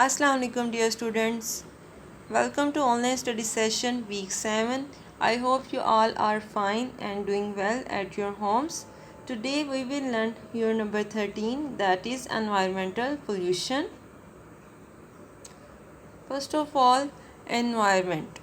Assalamu alaikum dear students. Welcome to online study session week 7. I hope you all are fine and doing well at your homes. Today we will learn year number 13, that is environmental pollution. First of all, environment.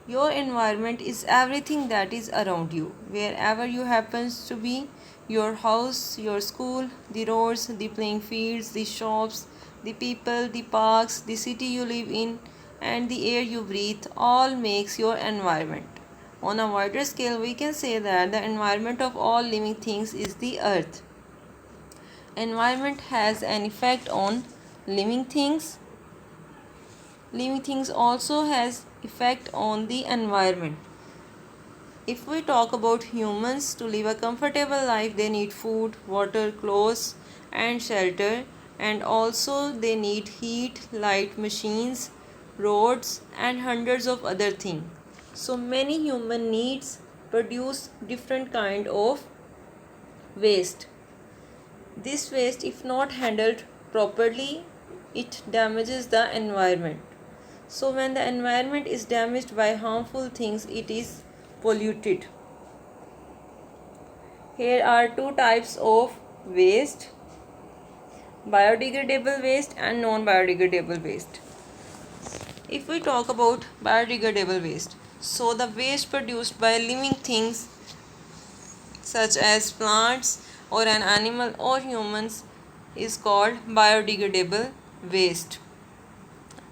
Your environment is everything that is around you, wherever you happens to be, your house, your school, the roads, the playing fields, the shops, the people, the parks, the city you live in, and the air you breathe, all makes your environment. On a wider scale, we can say that the environment of all living things is the earth. Environment has an effect on living things. Living things also has effect on the environment. If we talk about humans, to live a comfortable life, they need food, water, clothes, and shelter, and also they need heat, light, machines, roads, and hundreds of other things. So many human needs produce different kind of waste. This waste, if not handled properly, it damages the environment. So when the environment is damaged by harmful things, it is polluted. Here are two types of waste: biodegradable waste and non-biodegradable waste. If we talk about biodegradable waste, so the waste produced by living things such as plants or an animal or humans is called biodegradable waste.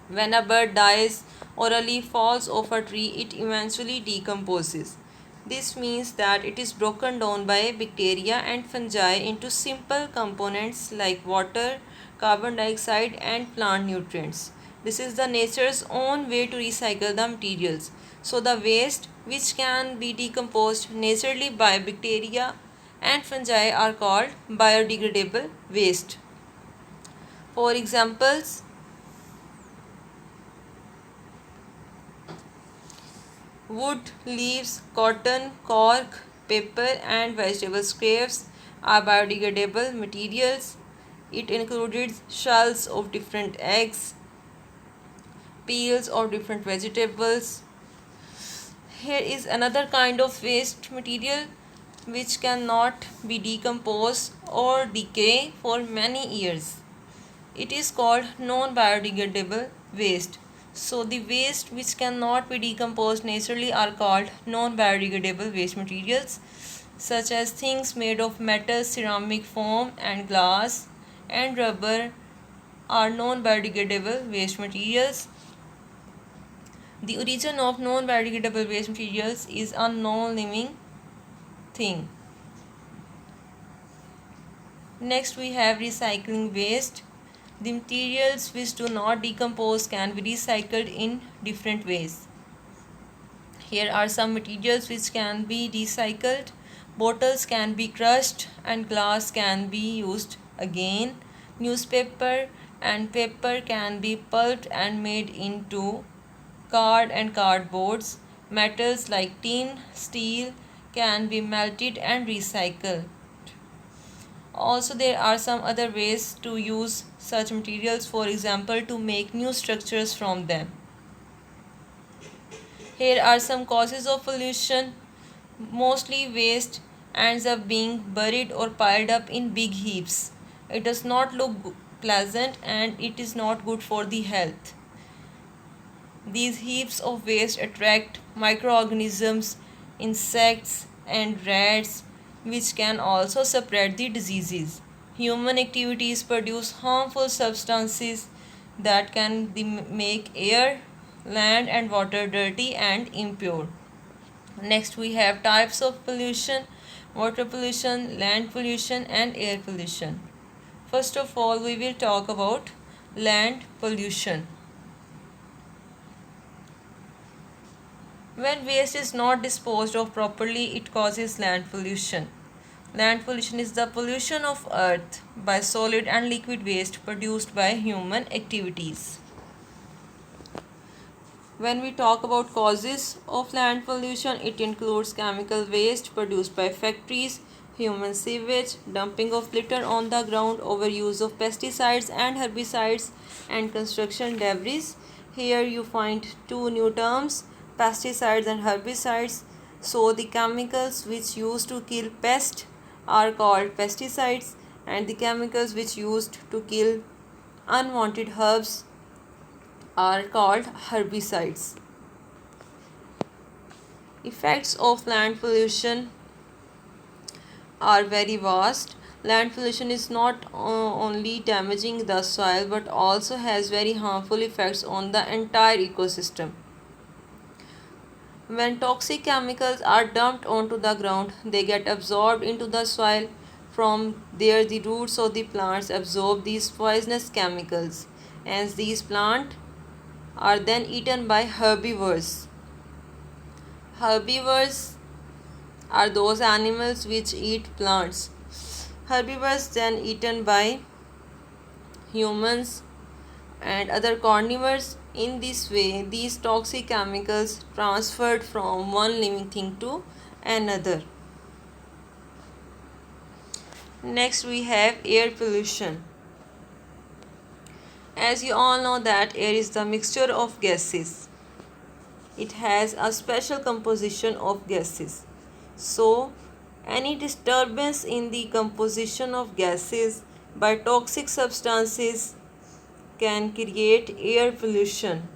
When a bird dies or a leaf falls off a tree, it eventually decomposes. This means that it is broken down by bacteria and fungi into simple components like water, carbon dioxide, and plant nutrients. This is the nature's own way to recycle the materials. So the waste which can be decomposed naturally by bacteria and fungi are called biodegradable waste. For examples, wood, leaves, cotton, cork, paper, and vegetable scraps are biodegradable materials. It included shells of different eggs, peels of different vegetables. Here is another kind of waste material which cannot be decomposed or decay for many years. It is called non-biodegradable waste. So the waste which cannot be decomposed naturally are called non-biodegradable waste materials, such as things made of metal, ceramic, foam, and glass, and rubber are non-biodegradable waste materials. The origin of non-biodegradable waste materials is a non-living thing. Next we have recycling waste. The materials which do not decompose can be recycled in different ways. Here are some materials which can be recycled. Bottles can be crushed and glass can be used again. Newspaper and paper can be pulped and made into card and cardboards. Metals like tin, steel can be melted and recycled. Also, there are some other ways to use such materials, for example, to make new structures from them. Here are some causes of pollution. Mostly waste ends up being buried or piled up in big heaps. It does not look pleasant and it is not good for the health. These heaps of waste attract microorganisms, insects, and rats, which can also spread the diseases. Human activities produce harmful substances that can make air, land, and water dirty and impure. Next, we have types of pollution: water pollution, land pollution, and air pollution. First of all, we will talk about land pollution. When waste is not disposed of properly, it causes land pollution. Land pollution is the pollution of earth by solid and liquid waste produced by human activities. When we talk about causes of land pollution, it includes chemical waste produced by factories, human sewage, dumping of litter on the ground, overuse of pesticides and herbicides, and construction debris. Here you find two new terms, pesticides and herbicides. So the chemicals which used to kill pests are called pesticides, and the chemicals which used to kill unwanted herbs are called herbicides. Effects of land pollution are very vast. Land pollution is not only damaging the soil but also has very harmful effects on the entire ecosystem. When toxic chemicals are dumped onto the ground, they get absorbed into the soil. From there, the roots of the plants absorb these poisonous chemicals, and these plants are then eaten by herbivores. Herbivores are those animals which eat plants. Herbivores then eaten by humans and other carnivores. In this way, these toxic chemicals transferred from one living thing to another. Next we have air pollution. As you all know that air is the mixture of gases. It has a special composition of gases. So, any disturbance in the composition of gases by toxic substances can create air pollution.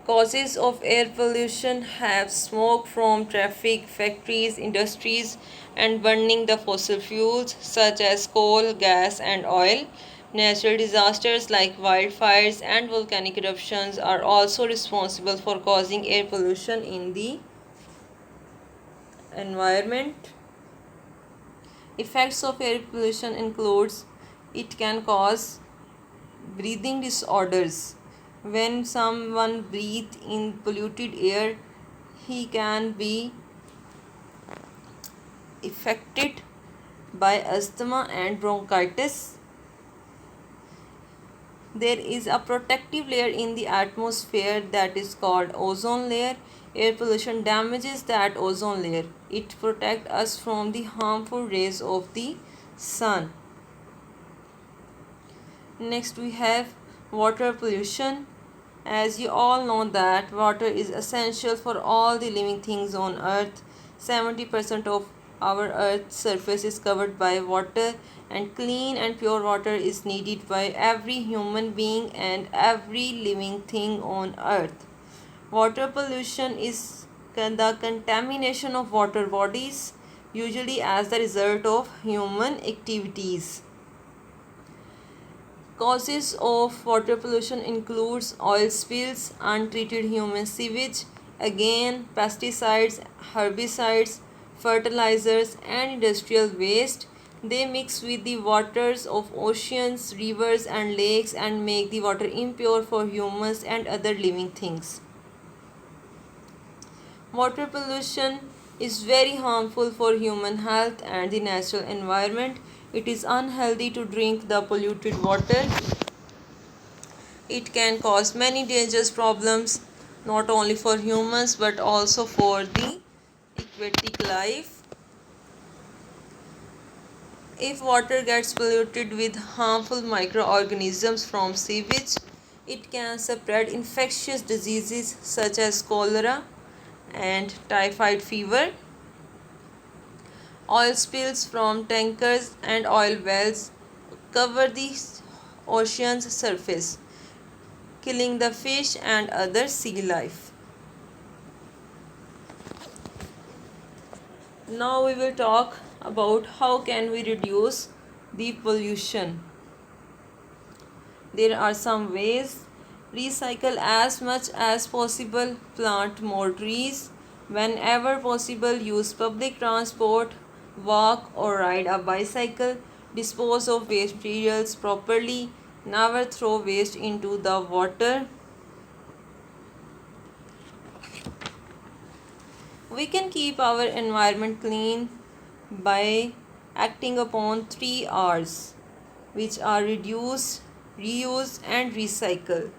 Causes of air pollution have smoke from traffic, factories, industries, and burning the fossil fuels such as coal, gas, and oil. Natural disasters like wildfires and volcanic eruptions are also responsible for causing air pollution in the environment. Effects of air pollution includes it can cause breathing disorders. When someone breathes in polluted air, he can be affected by asthma and bronchitis. There is a protective layer in the atmosphere that is called ozone layer. Air pollution damages that ozone layer. It protects us from the harmful rays of the sun. Next we have water pollution. As you all know that water is essential for all the living things on earth. 70% of our earth's surface is covered by water, and clean and pure water is needed by every human being and every living thing on earth. Water pollution is the contamination of water bodies, usually as the result of human activities. Causes of water pollution includes oil spills, untreated human sewage, again pesticides, herbicides, fertilizers and industrial waste. They mix with the waters of oceans, rivers and lakes and make the water impure for humans and other living things. Water pollution is very harmful for human health and the natural environment. It is unhealthy to drink the polluted water. It can cause many dangerous problems not only for humans but also for the aquatic life. If water gets polluted with harmful microorganisms from sewage, it can spread infectious diseases such as cholera and typhoid fever. Oil spills from tankers and oil wells cover the ocean's surface, killing the fish and other sea life. Now we will talk about how can we reduce the pollution. There are some ways. Recycle as much as possible, plant more trees. Whenever possible, use public transport, walk or ride a bicycle. Dispose of waste materials properly. Never throw waste into the water. We can keep our environment clean by acting upon 3 R's, which are reduce, reuse and recycle.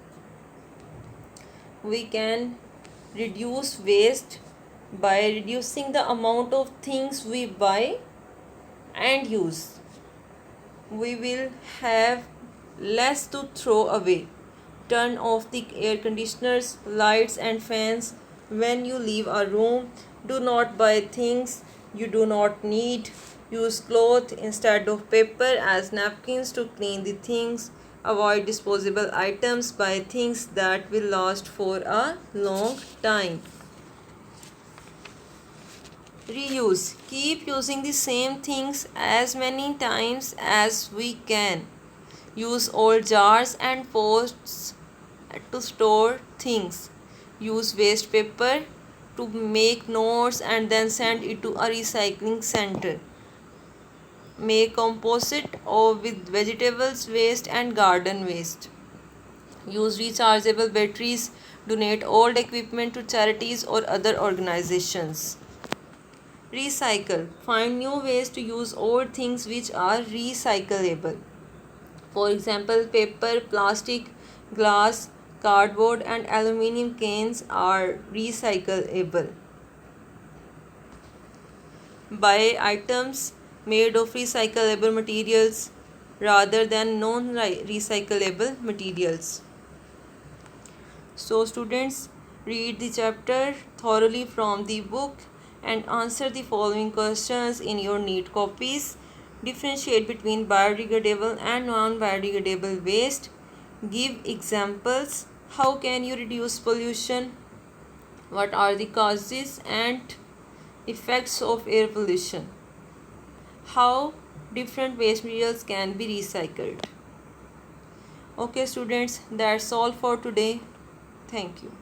We can reduce waste by reducing the amount of things we buy. and use. We will have less to throw away. Turn off the air conditioners, lights, and fans when you leave a room. Do not buy things you do not need. Use cloth instead of paper as napkins to clean the things. Avoid disposable items. Buy things that will last for a long time. Reuse. Keep using the same things as many times as we can. Use old jars and pots to store things. Use waste paper to make notes and then send it to a recycling center. Make composite or with vegetables waste and garden waste. Use rechargeable batteries. Donate old equipment to charities or other organizations. Recycle. Find new ways to use old things which are recyclable. For example, paper, plastic, glass, cardboard, and aluminum cans are recyclable. Buy items made of recyclable materials rather than non-recyclable materials. So students, read the chapter thoroughly from the book and answer the following questions in your neat copies. Differentiate between biodegradable and non-biodegradable waste. Give examples. How can you reduce pollution? What are the causes and effects of air pollution? How different waste materials can be recycled? Okay students, that's all for today. Thank you.